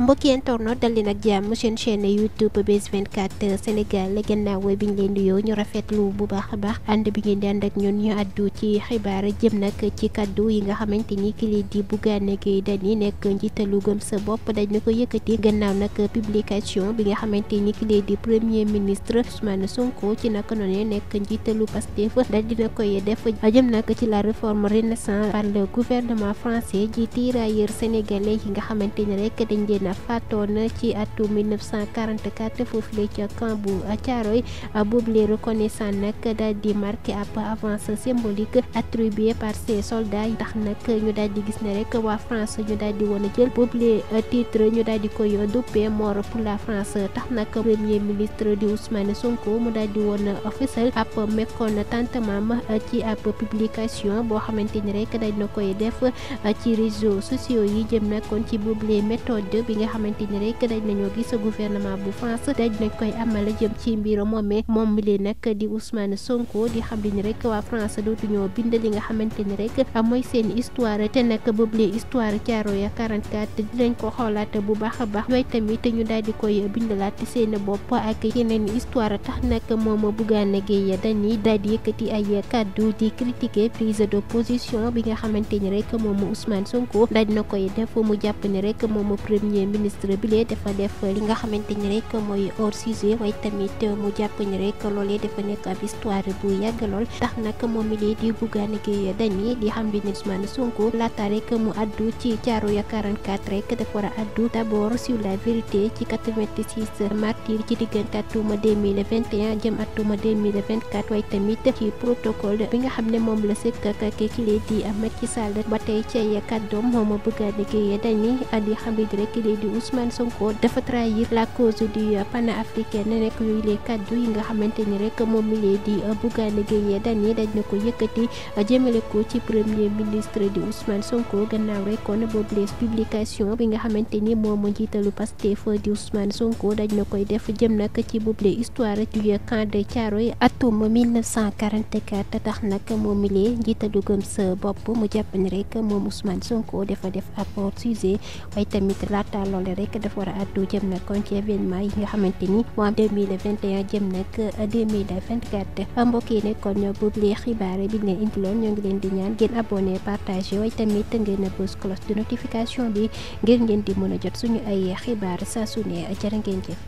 mbokki internet dal leen ak jàmm seen chaîne YouTube Buzz 24 Sénégal gannaaw bi ñu leen nuyoo ñu rafetlu bu baax a baax ànd bi ngeen di ànd ak ñun ñu àddu ci xibaar jëm nag ci kaddu yi nga xamante ni ki leen di Bougane Gueye Dany nekk njiitalu Gëm sa bopp dañ na ko yëkkati gannaaw nag publication bi nga xamante ni ki leen di premier ministre Ousmane Sonko ci naka noonu nekk njiitalu Pastef daal dina koy def jëm nag ci la réforme renaissance par le gouvernement français ji tirailleurs sénégalais yi nga xamante ni rek dañ leen faatoon ci atu 1944 foofu la ca camp bu Thiaroye boobule reconnaissant nag daal di marqué ab avance symbolique attribuée par ces soldats yi tax nag ñu daal di gis ne rek waa France ñu daal di woon a jël boobule titre ñu daal di koy duppee mort pour la France tax nag premier ministre di Ousmane Sonko mu daal di woon officiel ab mécontentement ci ab publication boo xamante ni rek dañ na koy def ci réseaux sociaux yi jëm nag kon ci boobule méthode bi nga xamante ni rek dañ nañoo gis gouvernement bu France dañ nañ koy amal jëm ci mbir moomee moom mi leen nag di Ousmane Sonko di xam ni rek waa France dootuñoo bind li nga xamante ni rek mooy seen histoire te nag boobule histoire Thiaroye 44 dinañ ko xoolaat bu baax a baax yooyu tamit ñu daal di koy bindalaat seen bopp ak yeneen histoire tax nag moom Bougane Gueye Dany daal di yëkkati ay kaddu di critiquer prise de position bi nga xamante ni rek moom Ousmane Sonko daal dina koy def mu jàpp ni rek moom premier ministre bi lee dafa def li nga xamante ni rek mooy hors sujet waaye tamit mu jàpp ni rek loolee dafa nekk ab histoire bu yàgg lool tax nag moom mi lee di Bougane Gueye Dany di xam ni Ousmane Sonko laata rek mu addu ci Thiaroye 44 rek dafa war a addu d'abord sur la vérité ci 86 martyrs ci diggante atuma 2021 jëm atuma 2024 waaye tamit ci protocole bi nga xam ne moom la sëkk ak kii di Macky Sall ba tey ci kàddoom moom Bougane Gueye Dany di xam ni rek di Ousmane Sonko dafa trahir la cause du panafricaine nekk yooyu les kaddu yi nga xamante ni rek moom mi lee di Bougane Gueye Dany dañ na ko yëkkati jëmale ko ci premier ministre di Ousmane Sonko gannaaw rek kon boobu les publication bi nga xamante ni moom njiitalu Pastef di Ousmane Sonko dañ na koy def jëm nag ci boobu les histoire du camp de Thiaroye atum 1944 tax nag moom mi lee njiitalu Gëm sa bopp mu jàpp ni rek moom Ousmane Sonko dafa def apport sujet waaye tamit laata loole rek dafa war a addu jëm nag kon ci événement yi nga xamante ni moo am 2021 jëm nag 2024 mbokk yi ne kon boobule xibaar bi ñu leen indiloon ñoo ngi leen di ñaan ngeen abonné partagé waaye tamit ngeen bës cloche de notification bi ngir ngeen di mën a jot suñu ay xibaar saa su ne jërë ngeen jëf